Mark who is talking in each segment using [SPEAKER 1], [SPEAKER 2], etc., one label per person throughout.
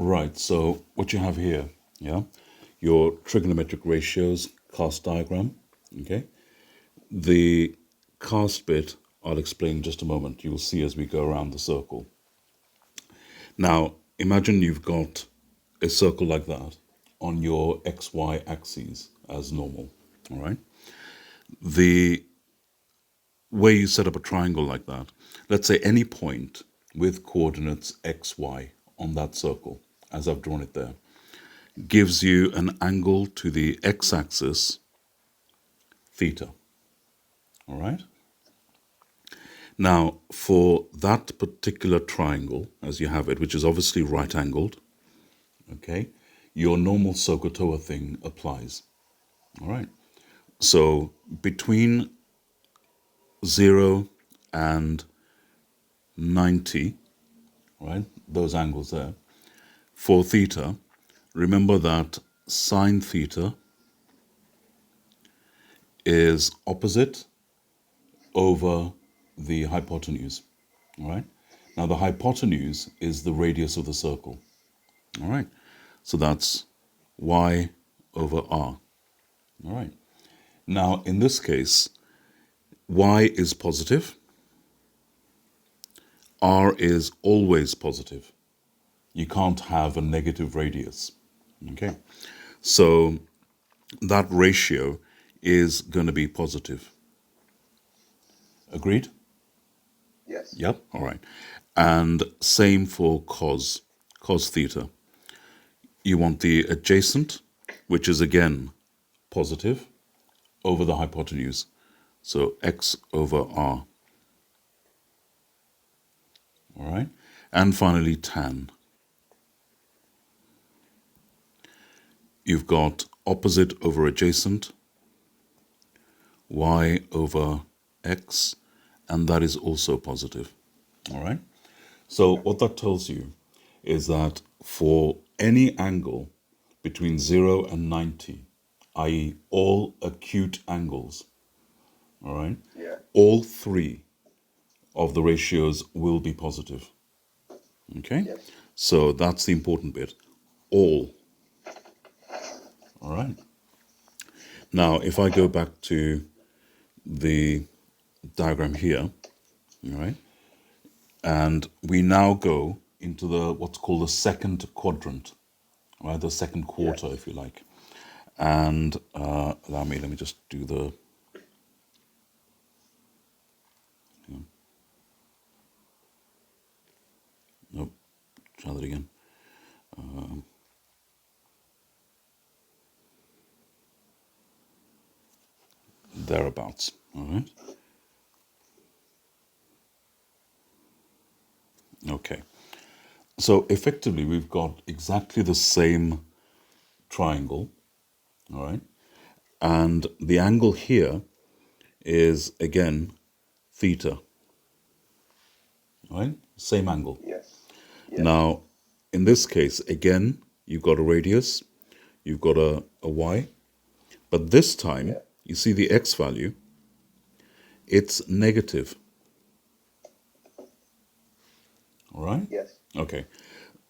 [SPEAKER 1] Right, so what you have here, yeah, your trigonometric ratios cast diagram, okay? The cast bit, I'll explain in just a moment. You'll see as we go around the circle. Now, imagine you've got a circle like that on your XY axes as normal, all right? The way you set up a triangle like that, let's say any point with coordinates XY on that circle, as I've drawn it there, gives you an angle to the x-axis, theta, all right? Now, for that particular triangle, as you have it, which is obviously right-angled, okay, your normal SOHCAHTOA thing applies, all right? So between 0 and 90, right, those angles there, for theta, remember that sine theta is opposite over the hypotenuse, all right? Now, the hypotenuse is the radius of the circle, all right? So that's y over r, all right? Now, in this case, y is positive, r is always positive. You can't have a negative radius, okay? So that ratio is going to be positive. Agreed?
[SPEAKER 2] Yes.
[SPEAKER 1] Yep, all right. And same for cos theta. You want the adjacent, which is again positive, over the hypotenuse. So x over r. All right. And finally, tan. You've got opposite over adjacent, y over x, and that is also positive. All right. So what that tells you is that for any angle between 0 and 90, i.e. all acute angles, all right,
[SPEAKER 2] Yeah.
[SPEAKER 1] all three of the ratios will be positive. Okay?
[SPEAKER 2] Yes.
[SPEAKER 1] So that's the important bit. All. All right. Now, if I go back to the diagram here, all right, and we now go into the what's called the second quadrant, right, the second quarter,
[SPEAKER 2] Yes.
[SPEAKER 1] if you like. And let me just do the, nope, try that again. Thereabouts, all right? Okay. So effectively, we've got exactly the same triangle, all right? And the angle here is, again, theta, right? Same angle.
[SPEAKER 2] Yes. Yes.
[SPEAKER 1] Now, in this case, again, you've got a radius, you've got a y, but this time,
[SPEAKER 2] Yeah.
[SPEAKER 1] you see the x value, it's negative, all right?
[SPEAKER 2] Yes.
[SPEAKER 1] Okay.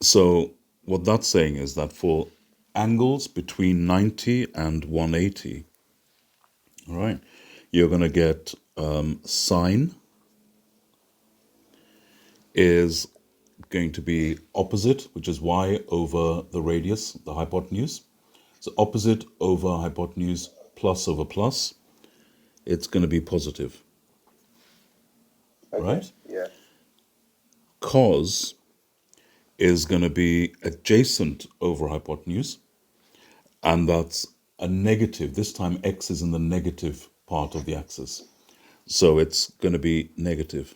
[SPEAKER 1] So what that's saying is that for angles between 90 and 180, all right, you're going to get sine is going to be opposite, which is y over the radius, the hypotenuse. So opposite over hypotenuse plus over plus, it's going to be positive,
[SPEAKER 2] Okay.
[SPEAKER 1] right?
[SPEAKER 2] Yeah.
[SPEAKER 1] Cos is going to be adjacent over hypotenuse, and that's a negative. This time x is in the negative part of the axis. So it's going to be negative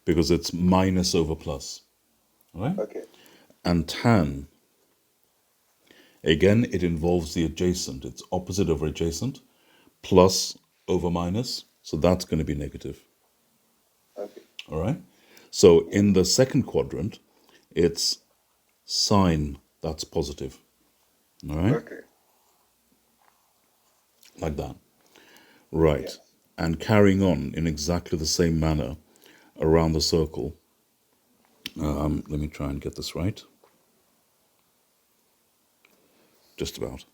[SPEAKER 1] because it's minus over plus, right?
[SPEAKER 2] Okay.
[SPEAKER 1] And tan, again, it involves the adjacent. It's opposite over adjacent, plus over minus. So that's going to be negative,
[SPEAKER 2] Okay.
[SPEAKER 1] all right? So
[SPEAKER 2] Yeah.
[SPEAKER 1] in the second quadrant, it's sine that's positive, all right?
[SPEAKER 2] Okay.
[SPEAKER 1] Like that. Right.
[SPEAKER 2] Yes.
[SPEAKER 1] And carrying on in exactly the same manner around the circle. Let me try and get this right. just about.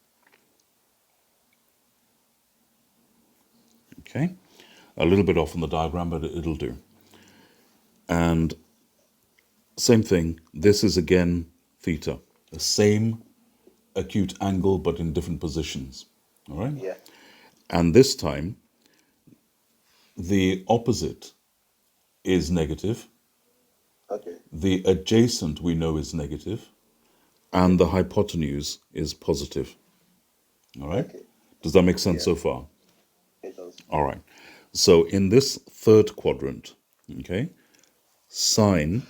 [SPEAKER 1] Okay, a little bit off on the diagram, but it'll do. And same thing, this is again theta, the same acute angle but in different positions. All right,
[SPEAKER 2] Yeah.
[SPEAKER 1] and this time the opposite is negative,
[SPEAKER 2] Okay.
[SPEAKER 1] the adjacent we know is negative, and the hypotenuse is positive. All right,
[SPEAKER 2] Okay.
[SPEAKER 1] does that make sense
[SPEAKER 2] Yeah.
[SPEAKER 1] so far?
[SPEAKER 2] It does.
[SPEAKER 1] All right, so in this third quadrant, okay, sine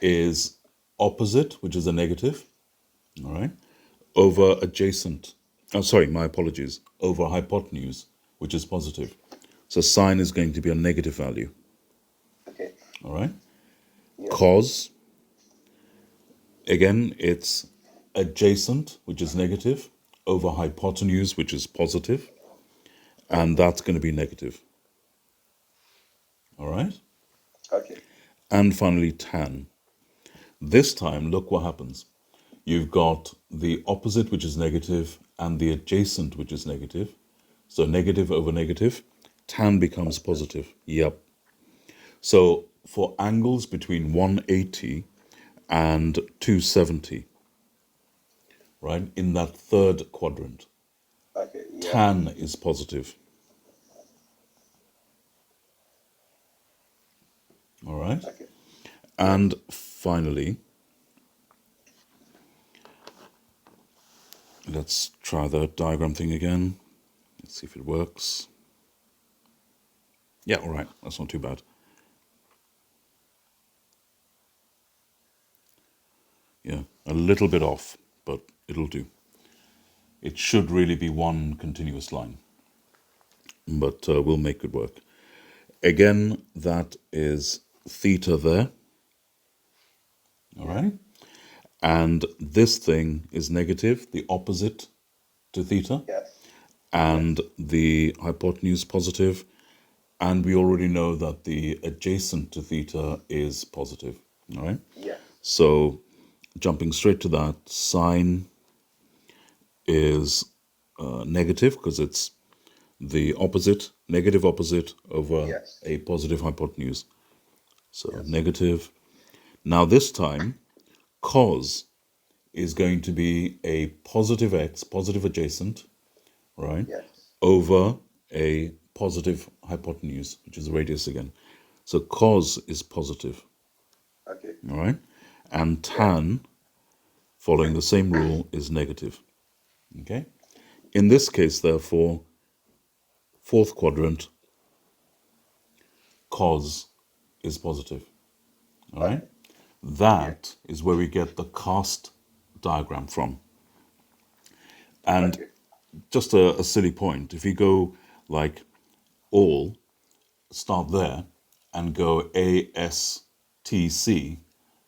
[SPEAKER 1] is opposite, which is a negative, all right, over adjacent. Oh, sorry, my apologies, over hypotenuse, which is positive. So sine is going to be a negative value,
[SPEAKER 2] Okay.
[SPEAKER 1] all right.
[SPEAKER 2] Yeah.
[SPEAKER 1] Cos, again, it's adjacent, which is negative, over hypotenuse, which is positive, and that's going to be negative, all right.
[SPEAKER 2] Okay.
[SPEAKER 1] And finally, tan. This time, look what happens. You've got the opposite, which is negative, and the adjacent, which is negative. So negative over negative, tan becomes positive. Yep. So for angles between 180 and 270, right, in that third quadrant,
[SPEAKER 2] Okay. Yeah.
[SPEAKER 1] tan is positive. All right.
[SPEAKER 2] Okay.
[SPEAKER 1] And finally, let's try the diagram thing again. Let's see if it works. Yeah, all right. That's not too bad. Yeah, a little bit off, but it'll do. It should really be one continuous line, but we'll make it work. Again, that is theta there, all right? And this thing is negative, the opposite to theta,
[SPEAKER 2] Yes.
[SPEAKER 1] and the hypotenuse positive, and we already know that the adjacent to theta is positive, all right?
[SPEAKER 2] Yes.
[SPEAKER 1] So jumping straight to that, sine is negative because it's the opposite, negative opposite over
[SPEAKER 2] Yes.
[SPEAKER 1] a positive hypotenuse. So
[SPEAKER 2] Yes.
[SPEAKER 1] negative. Now this time, cos is going to be a positive x, positive adjacent, right,
[SPEAKER 2] Yes.
[SPEAKER 1] over a positive hypotenuse, which is the radius again. So cos is positive,
[SPEAKER 2] Okay.
[SPEAKER 1] all right? And tan, following the same rule, is negative, okay? In this case, therefore, fourth quadrant, cos is positive, all right?
[SPEAKER 2] Okay. Yeah.
[SPEAKER 1] That is where we get the cast diagram from. And
[SPEAKER 2] Okay.
[SPEAKER 1] just a silly point, if you go like all, start there, and go ASTC,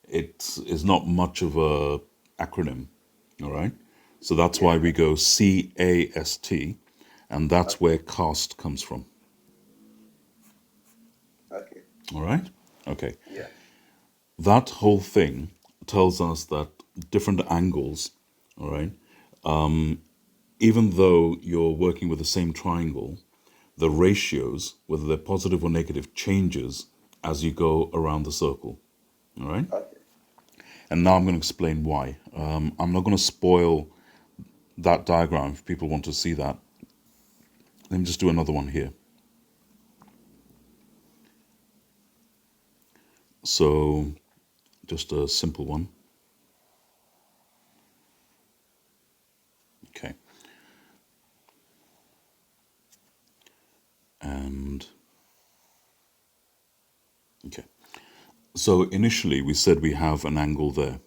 [SPEAKER 1] it is not much of a acronym, all right? So that's
[SPEAKER 2] Yeah.
[SPEAKER 1] why we go CAST, and that's
[SPEAKER 2] Okay.
[SPEAKER 1] where cast comes from,
[SPEAKER 2] Okay.
[SPEAKER 1] all right? Okay.
[SPEAKER 2] Yeah.
[SPEAKER 1] That whole thing tells us that different angles, all right, even though you're working with the same triangle, the ratios, whether they're positive or negative, changes as you go around the circle. All right.
[SPEAKER 2] Okay.
[SPEAKER 1] And now I'm going to explain why. I'm not going to spoil that diagram if people want to see that. Let me just do another one here. So just a simple one. Okay. And okay. So initially we said we have an angle there.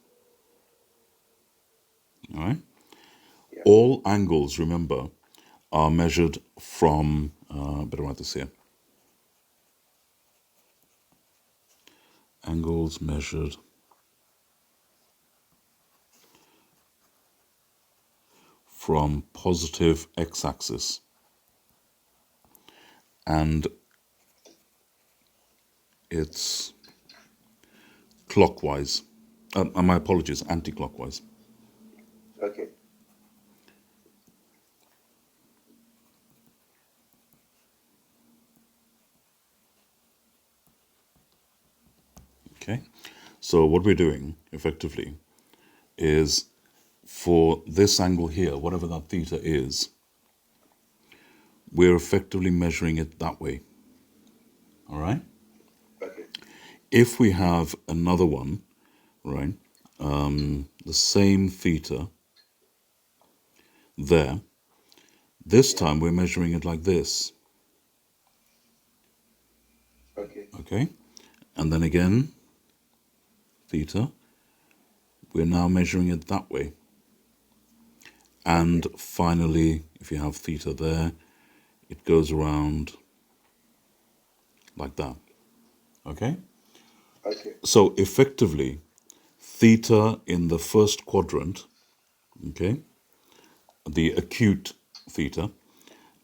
[SPEAKER 1] All right.
[SPEAKER 2] Yeah.
[SPEAKER 1] All angles, remember, are measured from, better write this here. Angles measured from positive x-axis, and it's clockwise. My apologies, anti-clockwise.
[SPEAKER 2] Okay.
[SPEAKER 1] So what we're doing effectively is for this angle here, whatever that theta is, we're effectively measuring it that way. All right?
[SPEAKER 2] Okay.
[SPEAKER 1] If we have another one, right, the same theta there, this time we're measuring it like this.
[SPEAKER 2] Okay.
[SPEAKER 1] Okay? And then again, theta, we're now measuring it that way. And finally, if you have theta there, it goes around like that. Okay?
[SPEAKER 2] Okay.
[SPEAKER 1] So effectively, theta in the first quadrant, okay, the acute theta,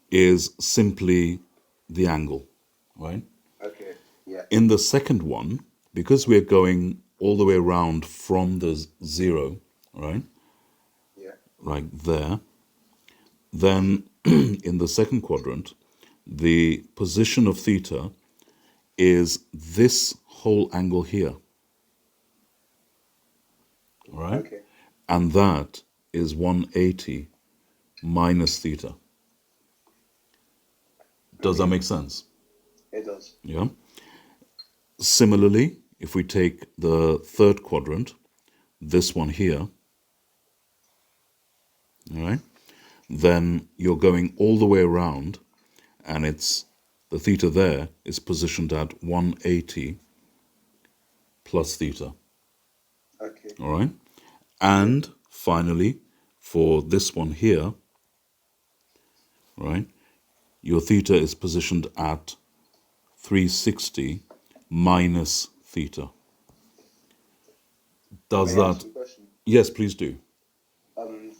[SPEAKER 1] is simply the angle, right?
[SPEAKER 2] Okay. Yeah.
[SPEAKER 1] In the second one, because we're going all the way around from the zero, right,
[SPEAKER 2] Yeah.
[SPEAKER 1] like there, then in the second quadrant, the position of theta is this whole angle here, all right?
[SPEAKER 2] Okay.
[SPEAKER 1] And that is 180 minus theta. Does that
[SPEAKER 2] Okay.
[SPEAKER 1] make sense?
[SPEAKER 2] It does.
[SPEAKER 1] Yeah. Similarly, if we take the third quadrant, this one here, all right, then you're going all the way around, and it's the theta there is positioned at 180 plus theta,
[SPEAKER 2] Okay.
[SPEAKER 1] all right?
[SPEAKER 2] Yeah.
[SPEAKER 1] And finally, for this one here, right, your theta is positioned at 360 minus theta. Does
[SPEAKER 2] May I
[SPEAKER 1] that?
[SPEAKER 2] ask you a question?
[SPEAKER 1] Yes, please do.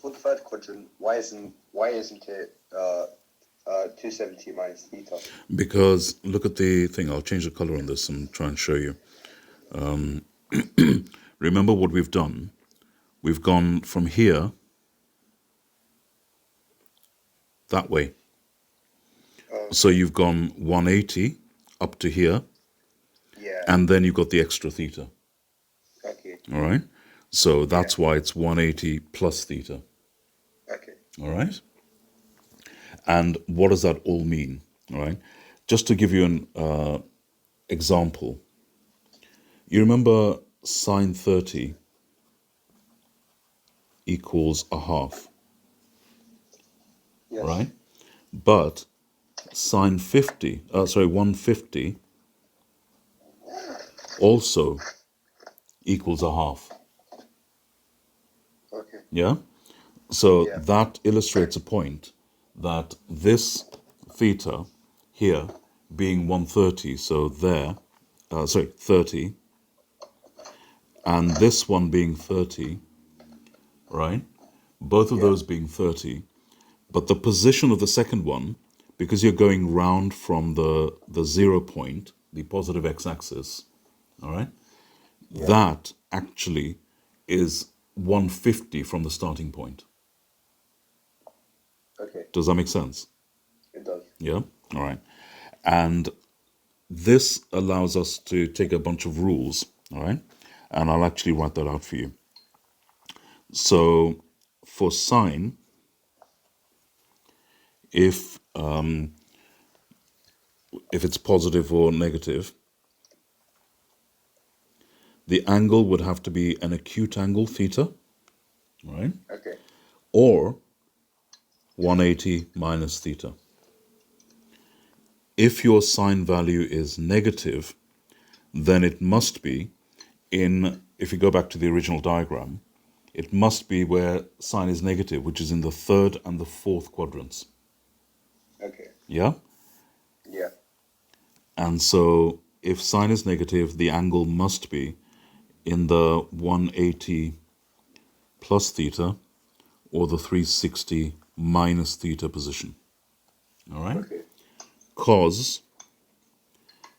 [SPEAKER 2] For the third quadrant, why isn't it 270 minus theta?
[SPEAKER 1] Because look at the thing. I'll change the color on this and try and show you. Remember what we've done? We've gone from here that way. So
[SPEAKER 2] Okay.
[SPEAKER 1] you've gone 180 up to here,
[SPEAKER 2] Yeah.
[SPEAKER 1] and then you've got the extra theta.
[SPEAKER 2] Okay.
[SPEAKER 1] All right? So that's
[SPEAKER 2] Yeah.
[SPEAKER 1] why it's 180 plus theta.
[SPEAKER 2] Okay.
[SPEAKER 1] All right? And what does that all mean? All right? Just to give you an example, you remember sine 30 equals a half,
[SPEAKER 2] Yes.
[SPEAKER 1] right? But sine 150 also equals a half.
[SPEAKER 2] Okay.
[SPEAKER 1] Yeah? So
[SPEAKER 2] Yeah.
[SPEAKER 1] that illustrates a point that this theta here being 130, so there, 30, and this one being 30, right? Both of
[SPEAKER 2] Yeah.
[SPEAKER 1] those being 30, but the position of the second one, because you're going round from the 0 point, the positive x-axis, all right?
[SPEAKER 2] Yeah.
[SPEAKER 1] That actually is 150 from the starting point.
[SPEAKER 2] Okay.
[SPEAKER 1] Does that make sense?
[SPEAKER 2] It does.
[SPEAKER 1] Yeah? All right. And this allows us to take a bunch of rules, all right? And I'll actually write that out for you. So for sine, if it's positive or negative, the angle would have to be an acute angle, theta, right?
[SPEAKER 2] Okay.
[SPEAKER 1] Or 180 minus theta. If your sine value is negative, then it must be if you go back to the original diagram, it must be where sine is negative, which is in the third and the fourth quadrants.
[SPEAKER 2] Okay.
[SPEAKER 1] Yeah?
[SPEAKER 2] Yeah.
[SPEAKER 1] And so if sine is negative, the angle must be in the 180 plus theta or the 360 minus theta position. All right?
[SPEAKER 2] Okay.
[SPEAKER 1] Cos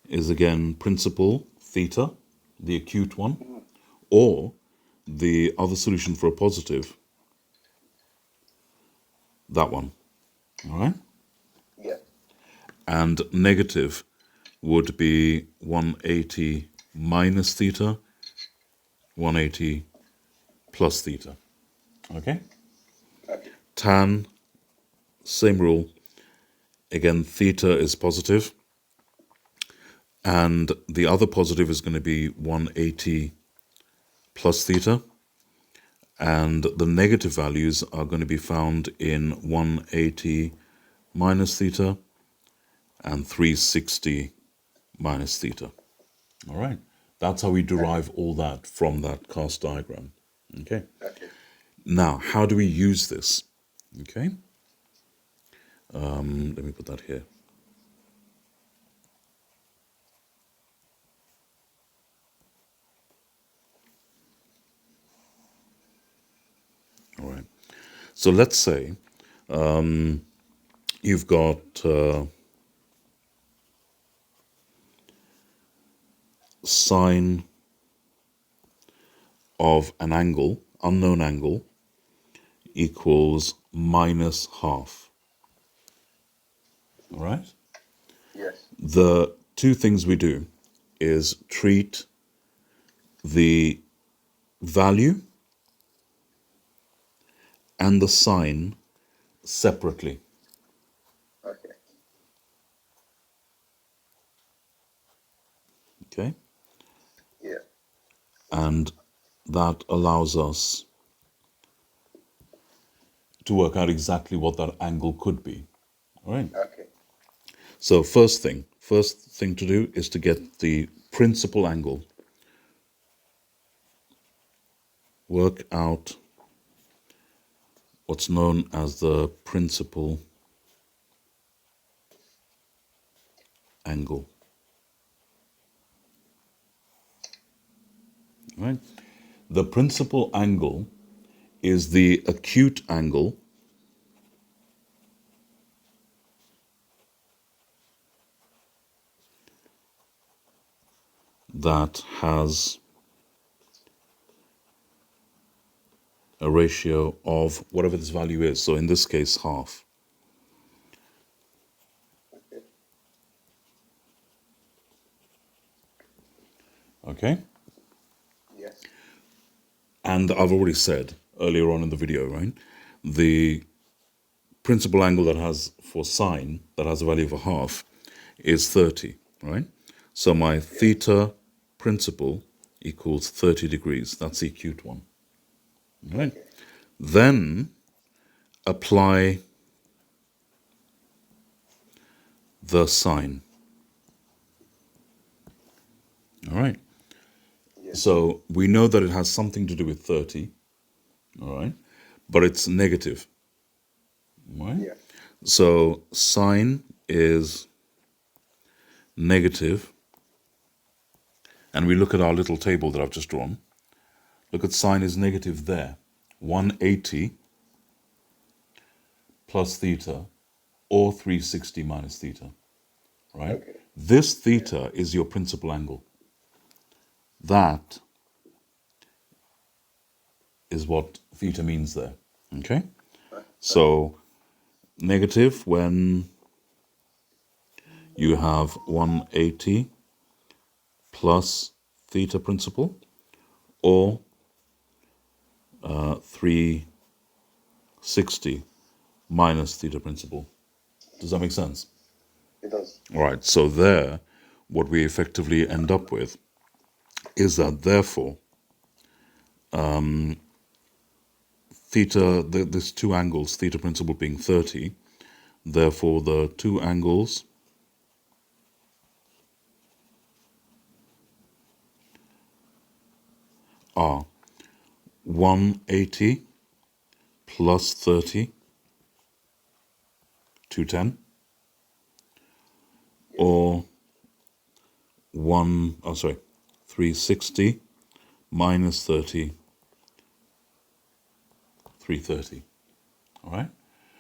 [SPEAKER 1] is again principal theta, the acute one, or the other solution for a positive, that one. All right?
[SPEAKER 2] Yeah.
[SPEAKER 1] And negative would be 180 minus theta 180 plus theta. Okay?
[SPEAKER 2] Okay.
[SPEAKER 1] Tan, same rule. Again, theta is positive, and the other positive is going to be 180 plus theta, and the negative values are going to be found in 180 minus theta and 360 minus theta. All right, that's how we derive all that from that cast diagram. Okay,
[SPEAKER 2] Okay.
[SPEAKER 1] now how do we use this? Okay, let me put that here. All right, so let's say you've got sine of an angle, unknown angle, equals minus half. All right?
[SPEAKER 2] Yes.
[SPEAKER 1] The two things we do is treat the value and the sign separately.
[SPEAKER 2] Okay.
[SPEAKER 1] Okay?
[SPEAKER 2] Yeah.
[SPEAKER 1] And that allows us to work out exactly what that angle could be. All right?
[SPEAKER 2] Okay.
[SPEAKER 1] So first thing to do is to get the principal angle. Work out what's known as the principal angle. Right? The principal angle is the acute angle that has a ratio of whatever this value is. So in this case, half.
[SPEAKER 2] Okay.
[SPEAKER 1] Okay?
[SPEAKER 2] Yes.
[SPEAKER 1] And I've already said earlier on in the video, right? The principal angle that has for sine, that has a value of a half, is 30, right? So my theta principal equals 30 degrees. That's the acute one. Right?
[SPEAKER 2] Okay.
[SPEAKER 1] Then apply the sine. All right.
[SPEAKER 2] Yes.
[SPEAKER 1] So we know that it has something to do with 30. All right. But it's negative. Right?
[SPEAKER 2] Yeah.
[SPEAKER 1] So sine is negative. And we look at our little table that I've just drawn. Look at sine is negative there. 180 plus theta or 360 minus theta. Right?
[SPEAKER 2] Okay.
[SPEAKER 1] This theta is your principal angle. That is what theta means there. Okay? So negative when you have 180 plus theta principal or 360 minus theta principal. Does that make sense?
[SPEAKER 2] It does.
[SPEAKER 1] All right, so there, what we effectively end up with is that therefore theta, there's two angles, theta principal being 30, therefore the two angles are 180 plus 30, 210, or 360 minus 30, 330. All right.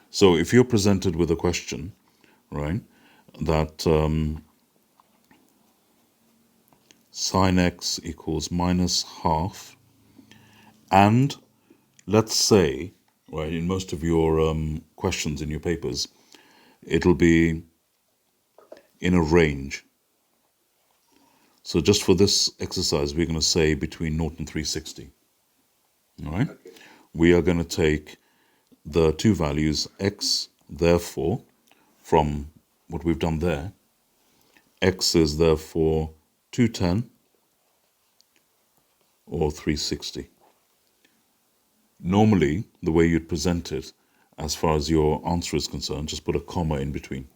[SPEAKER 1] So if you're presented with a question, right, that sine x equals minus half, and let's say, right, in most of your questions in your papers, it'll be in a range. So just for this exercise, we're going to say between 0 and 360. All right?
[SPEAKER 2] Okay.
[SPEAKER 1] We are going to take the two values x, therefore, from what we've done there. X is therefore 210 or 360. Normally, the way you'd present it, as far as your answer is concerned, just put a comma in between.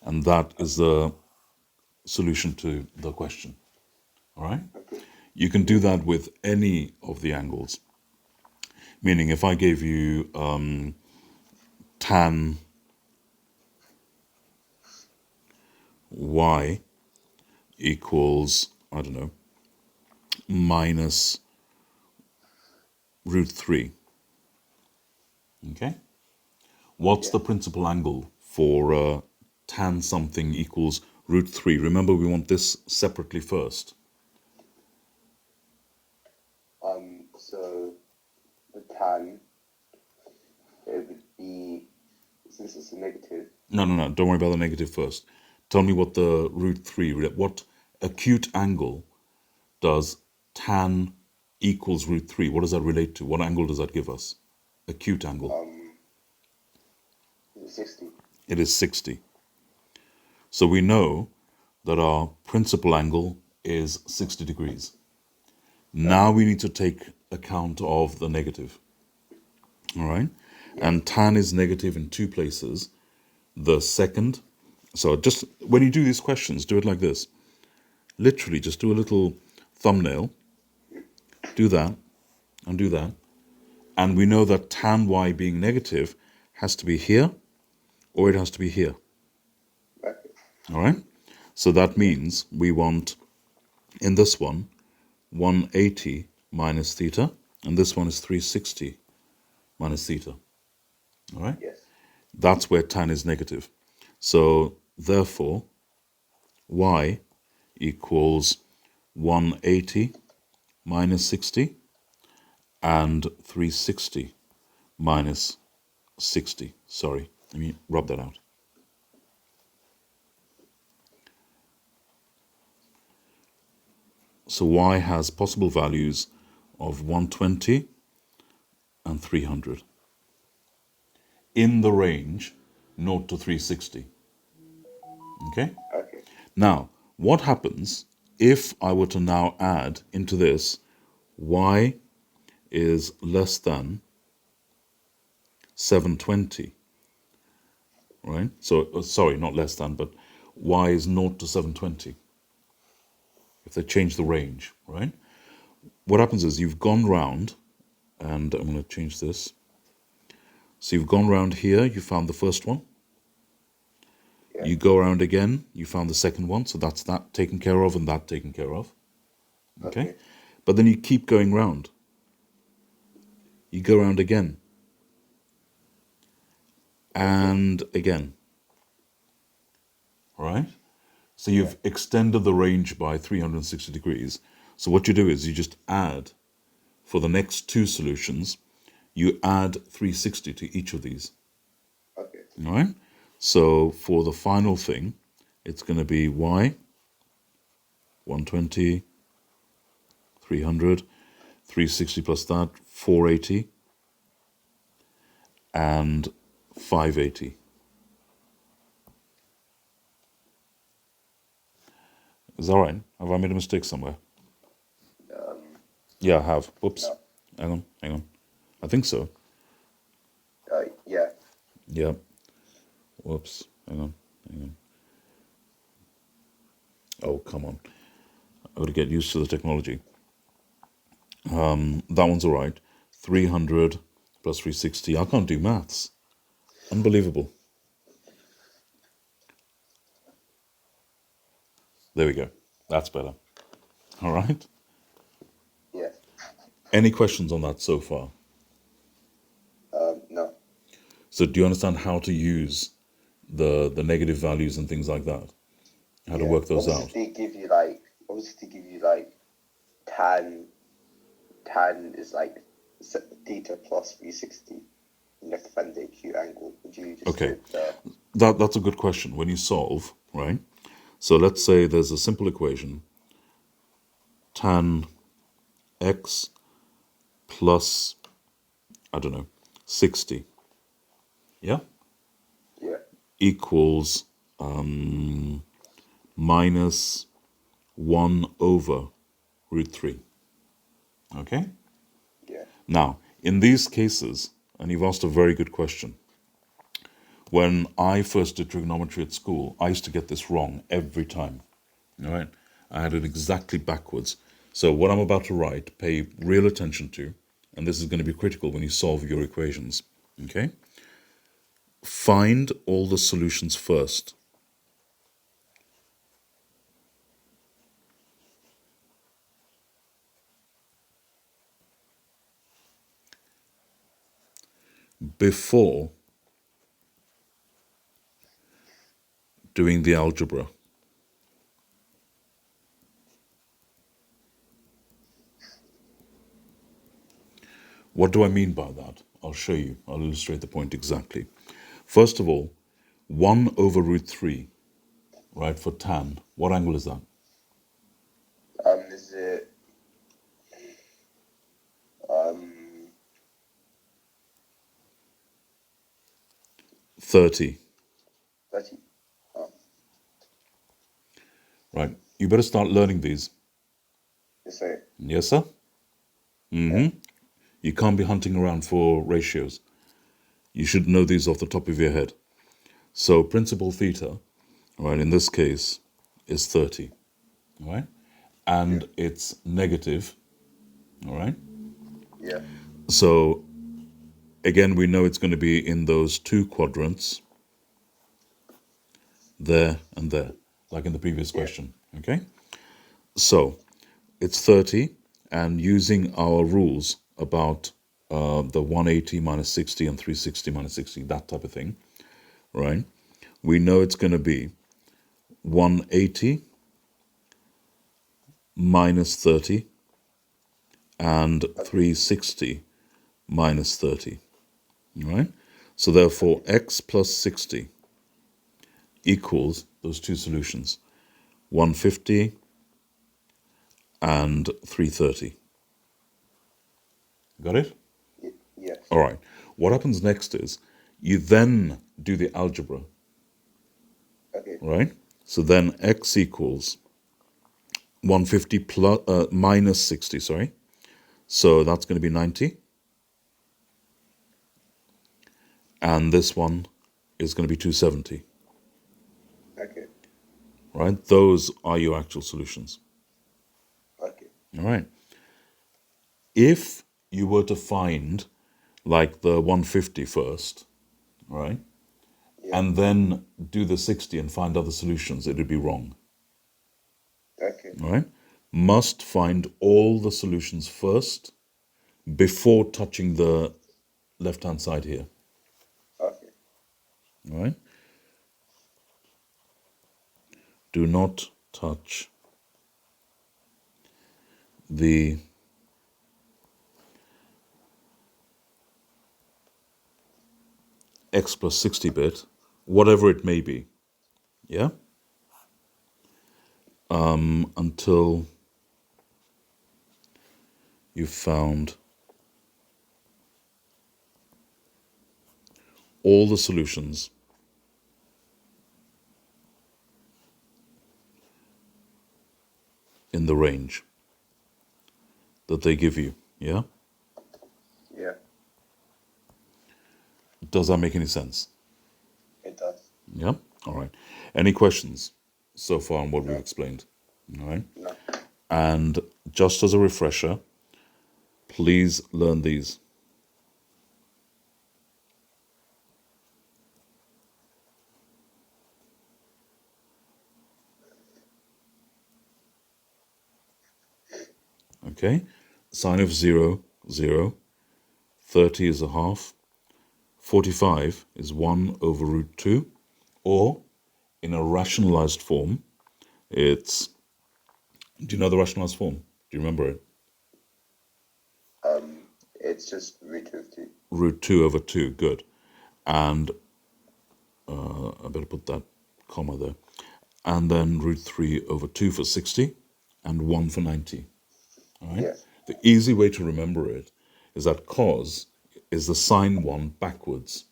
[SPEAKER 1] And that is the solution to the question. All right?
[SPEAKER 2] Okay.
[SPEAKER 1] You can do that with any of the angles. Meaning, if I gave you tan y equals, I don't know, minus root 3. Okay? What's the principal angle for tan something equals root 3? Remember, we want this separately first.
[SPEAKER 2] So the tan, it would be, since it's a negative.
[SPEAKER 1] No. Don't worry about the negative first. Tell me what the root 3, what acute angle does tan equals root 3? What does that relate to? What angle does that give us? Acute angle.
[SPEAKER 2] 60.
[SPEAKER 1] It is 60. So we know that our principal angle is 60 degrees. Now we need to take account of the negative. All right? And tan is negative in two places. The second, so just when you do these questions, do it like this. Literally, just do a little thumbnail. Do that, and do that. And we know that tan y being negative has to be here, or it has to be here.
[SPEAKER 2] Okay.
[SPEAKER 1] All right? So that means we want, in this one, 180 minus theta, and this one is 360 minus theta. All right?
[SPEAKER 2] Yes.
[SPEAKER 1] That's where tan is negative. So therefore, y equals 180 minus 60 and 360 minus 60. Sorry, let me rub that out. So y has possible values of 120 and 300 in the range 0 to 360. Okay?
[SPEAKER 2] Okay.
[SPEAKER 1] Now, what happens if I were to now add into this y is less than 720, right? So, sorry, not less than, but y is 0 to 720. If they change the range, right? What happens is you've gone round, and I'm going to change this. So you've gone round here, you found the first one.
[SPEAKER 2] Yeah.
[SPEAKER 1] You go around again, you found the second one, so that's that taken care of and that taken care of. Okay? But then you keep going round. You go around again. And again. All right? So you've extended the range by 360 degrees. So what you do is you just add, for the next two solutions, you add 360 to each of these.
[SPEAKER 2] Okay.
[SPEAKER 1] All right? So for the final thing, it's going to be y, 120, 300, 360 plus that, 480, and 580. Is that right? Have I made a mistake somewhere? Yeah, I have. Oops.
[SPEAKER 2] No.
[SPEAKER 1] Hang on. I think so.
[SPEAKER 2] Yeah.
[SPEAKER 1] Yeah. Whoops. Hang on. Oh, come on. I've got to get used to the technology. That one's all right. 300 plus 360. I can't do maths. Unbelievable. There we go. That's better. All right.
[SPEAKER 2] Yeah.
[SPEAKER 1] Any questions on that so far?
[SPEAKER 2] No.
[SPEAKER 1] So do you understand how to use the negative values and things like that? How to work those out?
[SPEAKER 2] Obviously, they give you like tan is like theta plus 360. You have to find the acute angle. Would you just
[SPEAKER 1] Okay.
[SPEAKER 2] do it,
[SPEAKER 1] That's a good question. When you solve, right? So let's say there's a simple equation, tan x plus, I don't know, 60, yeah,
[SPEAKER 2] Yeah.
[SPEAKER 1] equals minus 1 over root 3. Okay?
[SPEAKER 2] Yeah.
[SPEAKER 1] Now, in these cases, and you've asked a very good question, when I first did trigonometry at school, I used to get this wrong every time. All right? I had it exactly backwards. So what I'm about to write, pay real attention to, and this is going to be critical when you solve your equations. Okay? Find all the solutions first. Before doing the algebra. What do I mean by that? I'll show you. I'll illustrate the point exactly. First of all, 1 over root 3, right, for tan. What angle is that?
[SPEAKER 2] Is it
[SPEAKER 1] 30.
[SPEAKER 2] 30? Oh,
[SPEAKER 1] Right. You better start learning these.
[SPEAKER 2] yes, sir.
[SPEAKER 1] Yes, sir?
[SPEAKER 2] Yeah.
[SPEAKER 1] You can't be hunting around for ratios. You should know these off the top of your head. So principal theta, right, in this case, is 30, all right?
[SPEAKER 2] Yeah.
[SPEAKER 1] And it's negative, all right?
[SPEAKER 2] Yeah.
[SPEAKER 1] So again, we know it's going to be in those two quadrants, there and there, like in the previous
[SPEAKER 2] Yeah.
[SPEAKER 1] question, okay? So it's 30, and using our rules about the 180 minus 60 and 360 minus 60, that type of thing, right? We know it's going to be 180 minus 30 and
[SPEAKER 2] Okay.
[SPEAKER 1] 360 minus 30, right? So therefore, x plus 60 equals those two solutions, 150 and 330. Got it?
[SPEAKER 2] Yes.
[SPEAKER 1] All right. What happens next is you then do the algebra,
[SPEAKER 2] Okay.
[SPEAKER 1] right? So then x equals 150 plus, minus 60, sorry. So that's going to be 90. And this one is going to be 270,
[SPEAKER 2] Okay.
[SPEAKER 1] right? Those are your actual solutions.
[SPEAKER 2] Okay.
[SPEAKER 1] All right. If you were to find like the 150 first, right,
[SPEAKER 2] Yeah.
[SPEAKER 1] and then do the 60 and find other solutions, it would be wrong.
[SPEAKER 2] Okay.
[SPEAKER 1] All right. Must find all the solutions first before touching the left-hand side here.
[SPEAKER 2] Okay.
[SPEAKER 1] All right. Do not touch the x plus 60 bit, whatever it may be. Yeah. Until you've found all the solutions in the range that they give you. Yeah?
[SPEAKER 2] Yeah.
[SPEAKER 1] Does that make any sense?
[SPEAKER 2] It does.
[SPEAKER 1] Yeah? All right. Any questions so far on what we've
[SPEAKER 2] No.
[SPEAKER 1] explained? All right.
[SPEAKER 2] No.
[SPEAKER 1] And just as a refresher, please learn these. Okay? Sine of 0, 0. 30 is a half. 45 is 1 over root 2. Or, in a rationalized form, it's... Do you know the rationalized form? Do you remember it?
[SPEAKER 2] It's just root of 2.
[SPEAKER 1] Root 2 over 2. Good. And I better put that comma there. and then root 3 over 2 for 60, and 1 for 90. All right?
[SPEAKER 2] Yeah.
[SPEAKER 1] The easy way to remember it is that cos is the sine 1 backwards.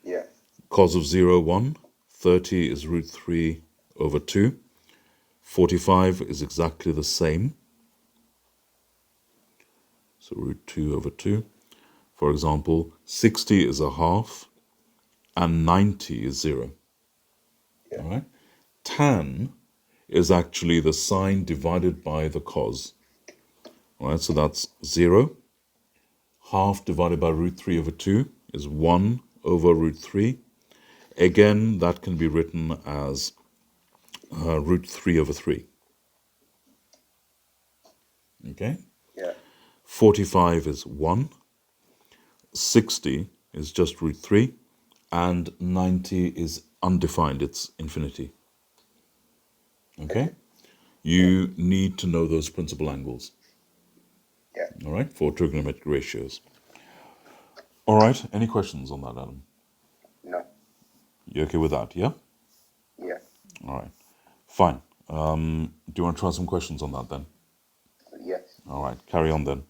[SPEAKER 2] Yeah.
[SPEAKER 1] Cos of 0, 1. 30 is root 3 over 2. 45 is exactly the same. So root 2 over 2. For example, 60 is a half, and 90 is 0.
[SPEAKER 2] Yeah.
[SPEAKER 1] All right? Tan is actually the sine divided by the cos. All right, so that's 0. Half divided by root 3 over 2 is 1 over root 3. Again, that can be written as root 3 over 3. Okay?
[SPEAKER 2] Yeah.
[SPEAKER 1] 45 is 1. 60 is just root 3. And 90 is undefined, it's infinity. Okay? You need to know those principal angles.
[SPEAKER 2] Yeah.
[SPEAKER 1] All right, for trigonometric ratios. All right, any questions on that, Adam?
[SPEAKER 2] No.
[SPEAKER 1] You okay with that, yeah?
[SPEAKER 2] Yeah.
[SPEAKER 1] All right, fine. Do you want to try some questions on that then?
[SPEAKER 2] Yes.
[SPEAKER 1] All right, carry on then.